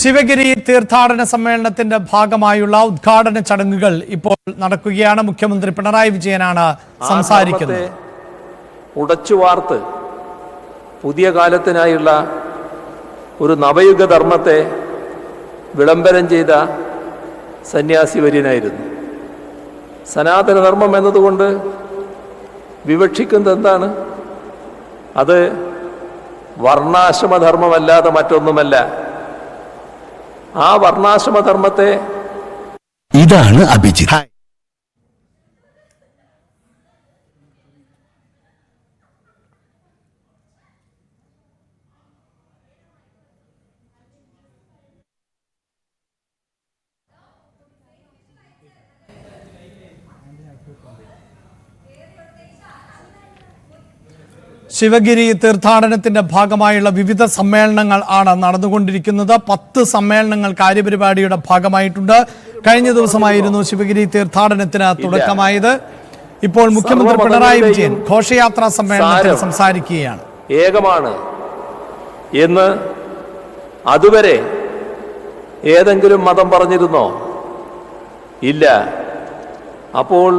ശിവഗിരി തീർത്ഥാടന സമ്മേളനത്തിന്റെ ഭാഗമായുള്ള ഉദ്ഘാടന ചടങ്ങുകൾ ഇപ്പോൾ നടക്കുകയാണ്. മുഖ്യമന്ത്രി പിണറായി വിജയനാണ് സംസാരിക്കുന്നത്. ഉടച്ചുവാർത്ത് പുതിയ കാലത്തിനായുള്ള ഒരു നവയുഗ ധർമ്മത്തെ വിളംബരം ചെയ്ത സന്യാസി വര്യനായിരുന്നു. സനാതനധർമ്മം എന്നതുകൊണ്ട് വിവക്ഷിക്കുന്നത് എന്താണ്? അത് വർണ്ണാശ്രമധർമ്മമല്ലാതെ മറ്റൊന്നുമല്ല. ആ വർണ്ണാശ്രമധർമ്മത്തെ ഇതാണ് അഭിജിത്ത്. ശിവഗിരി തീർത്ഥാടനത്തിന്റെ ഭാഗമായുള്ള വിവിധ സമ്മേളനങ്ങൾ ആണ് നടന്നുകൊണ്ടിരിക്കുന്നത്. 10 സമ്മേളനങ്ങൾ കാര്യപരിപാടിയുടെ ഭാഗമായിട്ടുണ്ട്. കഴിഞ്ഞ ദിവസമായിരുന്നു ശിവഗിരി തീർത്ഥാടനത്തിന് തുടക്കമായത്. ഇപ്പോൾ മുഖ്യമന്ത്രി പിണറായി വിജയൻ ഘോഷയാത്രാ സമ്മേളനത്തിൽ സംസാരിക്കുകയാണ്. ഏകമാണ് എന്ന് അതുവരെ ഏതെങ്കിലും മതം പറഞ്ഞിരുന്നോ? ഇല്ല. അപ്പോൾ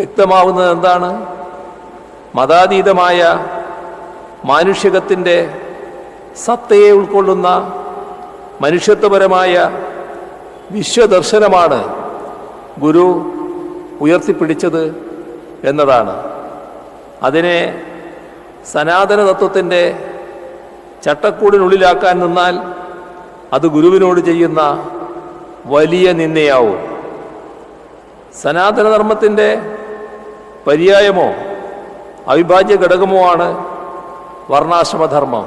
വ്യക്തമാവുന്നത് എന്താണ്? മതാതീതമായ മാനുഷികത്തിൻ്റെ സത്തയെ ഉൾക്കൊള്ളുന്ന മനുഷ്യത്വപരമായ വിശ്വദർശനമാണ് ഗുരു ഉയർത്തിപ്പിടിച്ചത് എന്നതാണ്. അതിനെ സനാതന തത്വത്തിൻ്റെ ചട്ടക്കൂടിനുള്ളിലാക്കാൻ നിന്നാൽ അത് ഗുരുവിനോട് ചെയ്യുന്ന വലിയ നിന്ദയാവും. സനാതനധർമ്മത്തിൻ്റെ പര്യായമോ അവിഭാജ്യ ഘടകമോ ആണ് വർണ്ണാശ്രമധർമ്മം.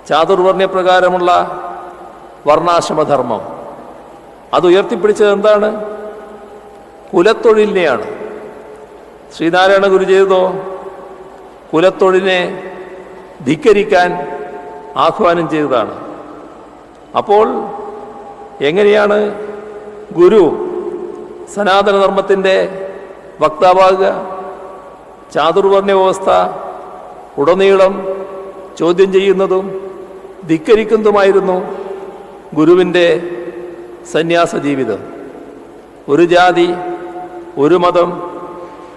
ചാതുർവർണ്ണ്യപ്രകാരമുള്ള വർണ്ണാശ്രമധർമ്മം അത് ഉയർത്തിപ്പിടിച്ചത് എന്താണ്? കുലത്തൊഴിലിനെയാണ്. ശ്രീനാരായണ ഗുരു ചെയ്തതോ കുലത്തൊഴിലിനെ ധിക്കരിക്കാൻ ആഹ്വാനം ചെയ്തതാണ്. അപ്പോൾ എങ്ങനെയാണ് ഗുരു സനാതനധർമ്മത്തിൻ്റെ വക്താവാകുക? ചാതുർവർണ്ണ വ്യവസ്ഥ ഉടനീളം ചോദ്യം ചെയ്യുന്നതും ധിക്കരിക്കുന്നതുമായിരുന്നു ഗുരുവിൻ്റെ സന്യാസ ജീവിതം. ഒരു ജാതി, ഒരു മതം,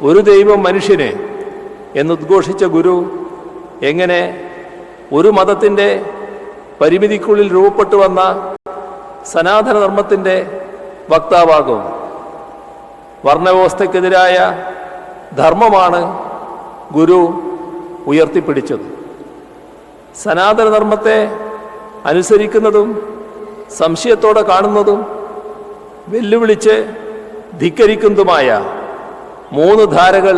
ഒരു ദൈവം മനുഷ്യന് എന്നുദ്ഘോഷിച്ച ഗുരു എങ്ങനെ ഒരു മതത്തിൻ്റെ പരിമിതിക്കുള്ളിൽ രൂപപ്പെട്ടു വന്ന സനാതനധർമ്മത്തിൻ്റെ വക്താവാകും? വർണ്ണവ്യവസ്ഥക്കെതിരായ ധർമ്മമാണ് ഗുരു ഉയർത്തിപ്പിടിച്ചത്. സനാതനധർമ്മത്തെ അനുസരിക്കുന്നതും സംശയത്തോടെ കാണുന്നതും വെല്ലുവിളിച്ച് ധിക്കരിക്കുന്നതുമായ 3 ധാരകൾ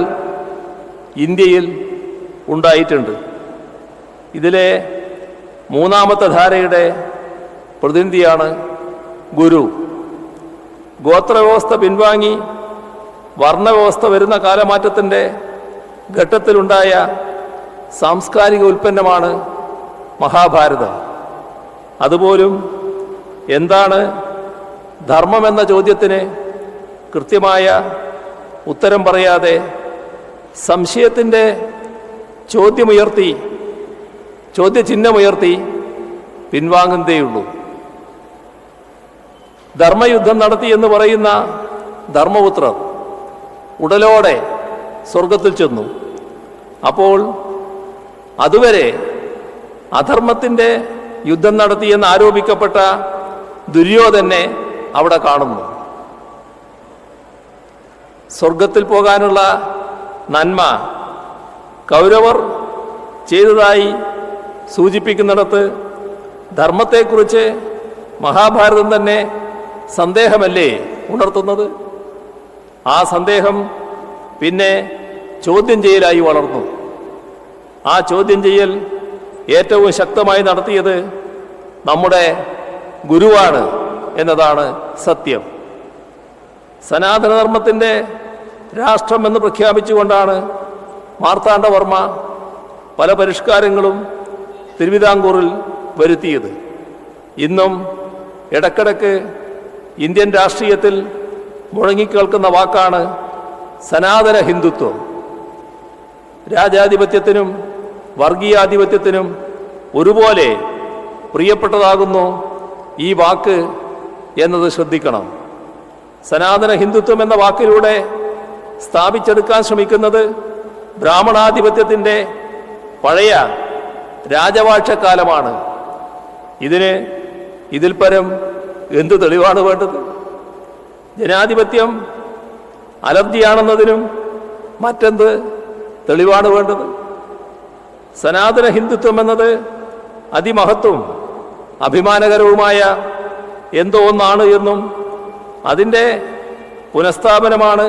ഇന്ത്യയിൽ ഉണ്ടായിട്ടുണ്ട്. ഇതിലെ 3ാമത്തെ ധാരയുടെ പ്രതിനിധിയാണ് ഗുരു. ഗോത്രവ്യവസ്ഥ പിൻവാങ്ങി വർണ്ണവ്യവസ്ഥ വരുന്ന കാലമാറ്റത്തിൻ്റെ ഘട്ടത്തിലുണ്ടായ സാംസ്കാരിക ഉൽപ്പന്നമാണ് മഹാഭാരതം. അതുപോലും എന്താണ് ധർമ്മമെന്ന ചോദ്യത്തിന് കൃത്യമായ ഉത്തരം പറയാതെ സംശയത്തിൻ്റെ ചോദ്യചിഹ്നമുയർത്തി പിൻവാങ്ങുന്നതേയുള്ളൂ. ധർമ്മയുദ്ധം നടത്തി എന്ന് പറയുന്ന ധർമ്മപുത്രർ ഉടലോടെ സ്വർഗത്തിൽ ചെന്നു. അപ്പോൾ അതുവരെ അധർമ്മത്തിൻ്റെ യുദ്ധം നടത്തിയെന്ന് ആരോപിക്കപ്പെട്ട ദുര്യോധനെ അവിടെ കാണുന്നു. സ്വർഗത്തിൽ പോകാനുള്ള നന്മ കൗരവർ ചെയ്തതായി സൂചിപ്പിക്കുന്നിടത്ത് ധർമ്മത്തെക്കുറിച്ച് മഹാഭാരതം തന്നെ സന്ദേഹമല്ലേ ഉണർത്തുന്നത്? ആ സന്ദേഹം പിന്നെ ചോദ്യം ചെയ്യലായി വളർന്നു. ആ ചോദ്യം ചെയ്യൽ ഏറ്റവും ശക്തമായി നടത്തിയത് നമ്മുടെ ഗുരുവാണ് എന്നതാണ് സത്യം. സനാതനധർമ്മത്തിൻ്റെ രാഷ്ട്രം എന്ന് പ്രഖ്യാപിച്ചുകൊണ്ടാണ് മാർത്താണ്ഡവർമ്മ പല പരിഷ്കാരങ്ങളും തിരുവിതാംകൂറിൽ വരുത്തിയത്. ഇന്നും ഇടക്കിടക്ക് ഇന്ത്യൻ രാഷ്ട്രീയത്തിൽ മുഴങ്ങിക്കേൾക്കുന്ന വാക്കാണ് സനാതന ഹിന്ദുത്വം. രാജാധിപത്യത്തിനും വർഗീയാധിപത്യത്തിനും ഒരുപോലെ പ്രിയപ്പെട്ടതാകുന്നു ഈ വാക്ക് എന്നത് ശ്രദ്ധിക്കണം. സനാതന ഹിന്ദുത്വം എന്ന വാക്കിലൂടെ സ്ഥാപിച്ചെടുക്കാൻ ശ്രമിക്കുന്നത് ബ്രാഹ്മണാധിപത്യത്തിൻ്റെ പഴയ രാജവാഴ്ചക്കാലമാണ്. ഇതിൽ പരം എന്ത് തെളിവാണ് വേണ്ടത്? ജനാധിപത്യം അലർജിയാണെന്നതിനും മറ്റെന്ത് തെളിവാണ് വേണ്ടത്? സനാതന ഹിന്ദുത്വം എന്നത് അതിമഹത്വം അഭിമാനകരവുമായ എന്തോ ഒന്നാണ് എന്നും അതിൻ്റെ പുനഃസ്ഥാപനമാണ്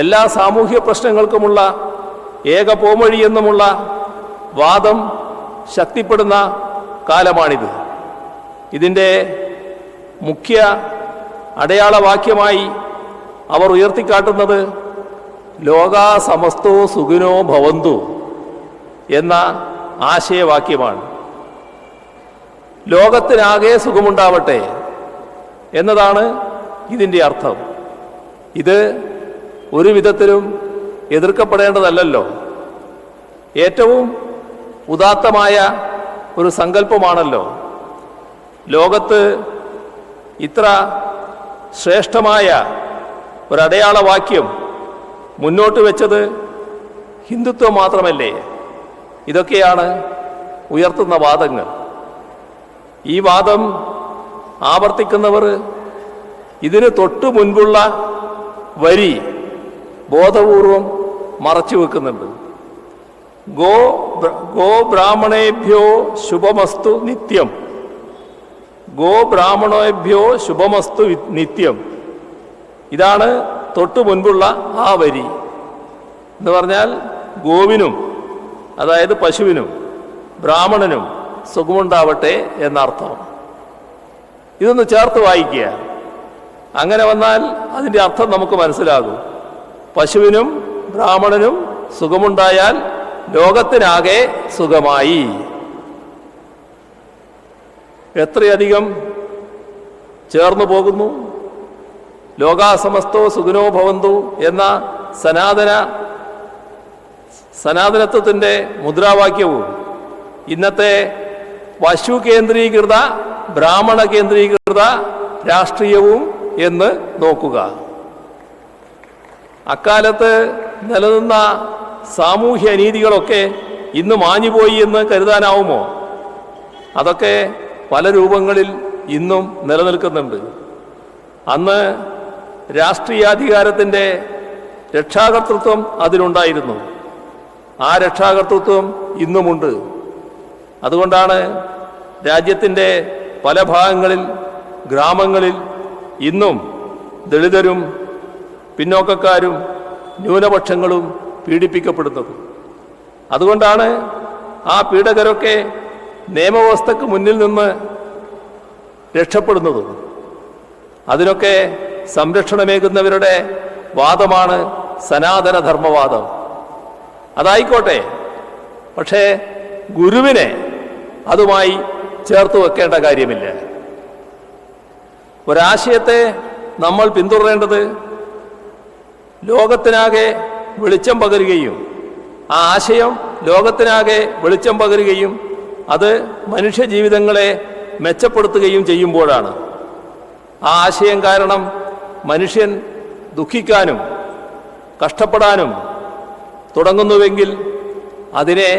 എല്ലാ സാമൂഹ്യ പ്രശ്നങ്ങൾക്കുമുള്ള ഏക പോംവഴിയെന്നുമുള്ള വാദം ശക്തിപ്പെടുന്ന കാലമാണിത്. ഇതിൻ്റെ മുഖ്യ അടയാളവാക്യമായി അവർ ഉയർത്തിക്കാട്ടുന്നത് ലോകാ സമസ്തോ സുഖിനോ ഭവന്തു എന്ന ആശയവാക്യമാണ്. ലോകത്തിനാകെ സുഖമുണ്ടാവട്ടെ എന്നതാണ് ഇതിൻ്റെ അർത്ഥം. ഇത് ഒരു വിധത്തിലും എതിർക്കപ്പെടേണ്ടതല്ലല്ലോ. ഏറ്റവും ഉദാത്തമായ ഒരു സങ്കല്പമാണല്ലോ. ലോകത്ത് ഇത്ര ശ്രേഷ്ഠമായ ഒരടയാളവാക്യം മുന്നോട്ട് വെച്ചത് ഹിന്ദുത്വം മാത്രമല്ലേ? ഇതൊക്കെയാണ് ഉയർത്തുന്ന വാദങ്ങൾ. ഈ വാദം ആവർത്തിക്കുന്നവർ ഇതിന് തൊട്ടു മുൻപുള്ള വരി ബോധപൂർവം മറച്ചു വെക്കുന്നുണ്ട്. ഗോ ബ്രാഹ്മണേഭ്യോ ശുഭമസ്തു നിത്യം. ഗോ ബ്രാഹ്മണേഭ്യോ ശുഭമസ്തു നിത്യം. ഇതാണ് തൊട്ടു മുൻപുള്ള ആ വരി. എന്ന് പറഞ്ഞാൽ ഗോവിനും, അതായത് പശുവിനും, ബ്രാഹ്മണനും സുഖമുണ്ടാവട്ടെ എന്നർത്ഥം. ഇതൊന്ന് ചേർത്ത് വായിക്കുക. അങ്ങനെ വന്നാൽ അതിൻ്റെ അർത്ഥം നമുക്ക് മനസ്സിലാകും. പശുവിനും ബ്രാഹ്മണനും സുഖമുണ്ടായാൽ ലോകത്തിനാകെ സുഖമായി. എത്രയധികം ചേർന്നു പോകുന്നു. ലോകാസമസ്തോ സുഖിനോ ഭവന്തു എന്ന സനാതനത്വത്തിൻ്റെ മുദ്രാവാക്യവും ഇന്നത്തെ പശു കേന്ദ്രീകൃത ബ്രാഹ്മണ കേന്ദ്രീകൃത രാഷ്ട്രീയവും എന്ന് നോക്കുക. അക്കാലത്ത് നിലനിന്ന സാമൂഹ്യ അനീതികളൊക്കെ ഇന്ന് മാഞ്ഞുപോയി എന്ന് കരുതാനാവുമോ? അതൊക്കെ പല രൂപങ്ങളിൽ ഇന്നും നിലനിൽക്കുന്നുണ്ട്. അന്ന് രാഷ്ട്രീയാധികാരത്തിൻ്റെ രക്ഷാകർതൃത്വം അതിനുണ്ടായിരുന്നു. ആ രക്ഷാകർതൃത്വം ഇന്നുമുണ്ട്. അതുകൊണ്ടാണ് രാജ്യത്തിൻ്റെ പല ഭാഗങ്ങളിൽ, ഗ്രാമങ്ങളിൽ ഇന്നും ദളിതരും പിന്നോക്കക്കാരും ന്യൂനപക്ഷങ്ങളും പീഡിപ്പിക്കപ്പെടുന്നത്. അതുകൊണ്ടാണ് ആ പീഡകരൊക്കെ നിയമവ്യവസ്ഥക്ക് മുന്നിൽ നിന്ന് രക്ഷപ്പെടുന്നത്. അതിനൊക്കെ സംരക്ഷണമേകുന്നവരുടെ വാദമാണ് സനാതനധർമ്മവാദം. അതായിക്കോട്ടെ, പക്ഷേ ഗുരുവിനെ അതുമായി ചേർത്ത് വെക്കേണ്ട കാര്യമില്ല. ഒരാശയത്തെ നമ്മൾ പിന്തുടരേണ്ടത് ലോകത്തിനാകെ വെളിച്ചം പകരുകയും ആ ആശയം ലോകത്തിനാകെ വെളിച്ചം പകരുകയും അത് മനുഷ്യ ജീവിതങ്ങളെ മെച്ചപ്പെടുത്തുകയും ചെയ്യുമ്പോഴാണ്. ആ ആശയം കാരണം മനുഷ്യൻ ദുഃഖിക്കാനും കഷ്ടപ്പെടാനും തുടങ്ങുന്നുവെങ്കിൽ അതിനെ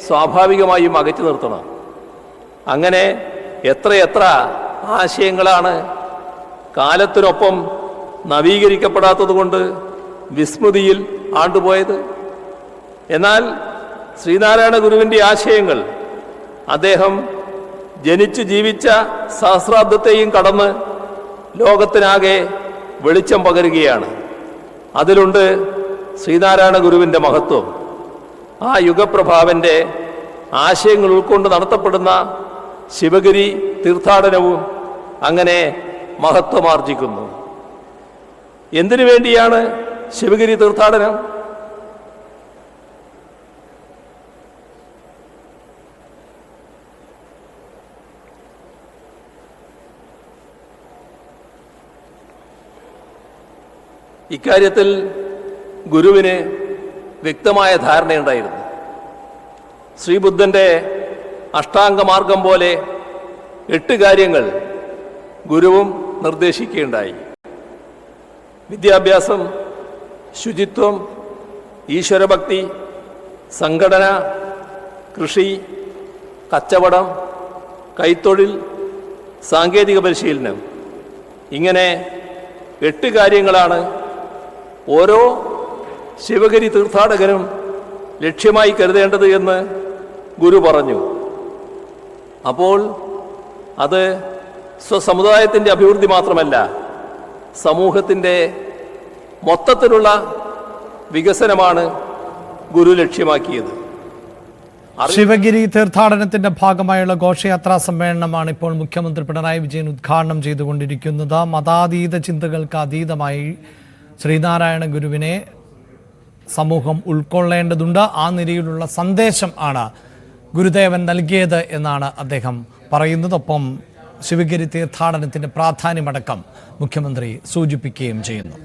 സ്വാഭാവികമായും അകറ്റി നിർത്തണം. അങ്ങനെ എത്രയെത്ര ആശയങ്ങളാണ് കാലത്തിനൊപ്പം നവീകരിക്കപ്പെടാത്തതുകൊണ്ട് വിസ്മൃതിയിൽ ആണ്ടുപോയത്. എന്നാൽ ശ്രീനാരായണ ഗുരുവിൻ്റെ ആശയങ്ങൾ അദ്ദേഹം ജനിച്ചു ജീവിച്ച സഹസ്രാബ്ദത്തെയും കടന്ന് ലോകത്തിനാകെ വെളിച്ചം പകരുകയാണ്. അതിലുണ്ട് ശ്രീനാരായണ ഗുരുവിൻ്റെ മഹത്വം. ആ യുഗപ്രഭാവൻ്റെ ആശയങ്ങൾ ഉൾക്കൊണ്ട് നടത്തപ്പെടുന്ന ശിവഗിരി തീർത്ഥാടനവും അങ്ങനെ മഹത്വമാർജിക്കുന്നു. എന്തിനു വേണ്ടിയാണ് ശിവഗിരി തീർത്ഥാടനം? ഇക്കാര്യത്തിൽ ഗുരുവിന് വ്യക്തമായ ധാരണയുണ്ടായിരുന്നു. ശ്രീബുദ്ധൻ്റെ അഷ്ടാംഗമാർഗം പോലെ 8 കാര്യങ്ങൾ ഗുരുവും നിർദ്ദേശിക്കുകയുണ്ടായി. വിദ്യാഭ്യാസം, ശുചിത്വം, ഈശ്വരഭക്തി, സംഘടന, കൃഷി, കച്ചവടം, കൈത്തൊഴിൽ, സാങ്കേതിക പരിശീലനം, ഇങ്ങനെ 8 കാര്യങ്ങളാണ് ഓരോ ശിവഗിരി തീർത്ഥാടകനും ലക്ഷ്യമായി കരുതേണ്ടത് എന്ന് ഗുരു പറഞ്ഞു. അപ്പോൾ അത് സ്വസമുദായത്തിൻ്റെ അഭിവൃദ്ധി മാത്രമല്ല, സമൂഹത്തിൻ്റെ മൊത്തത്തിലുള്ള വികസനമാണ് ഗുരു ലക്ഷ്യമാക്കിയത്. ശിവഗിരി തീർത്ഥാടനത്തിന്റെ ഭാഗമായുള്ള ഘോഷയാത്രാ സമ്മേളനമാണ് ഇപ്പോൾ മുഖ്യമന്ത്രി പിണറായി വിജയൻ ഉദ്ഘാടനം ചെയ്തുകൊണ്ടിരിക്കുന്നത്. മതാതീത ചിന്തകൾക്ക് അതീതമായി ശ്രീനാരായണ ഗുരുവിനെ സമൂഹം ഉൾക്കൊള്ളേണ്ടതുണ്ട്. ആ നിലയിലുള്ള സന്ദേശം ആണ് ഗുരുദേവൻ നൽകിയത് എന്നാണ് അദ്ദേഹം പറയുന്നത്. ഒപ്പം ശിവഗിരി തീർത്ഥാടനത്തിന്റെ പ്രാധാന്യമടക്കം മുഖ്യമന്ത്രി സൂചിപ്പിക്കുകയും ചെയ്യുന്നു.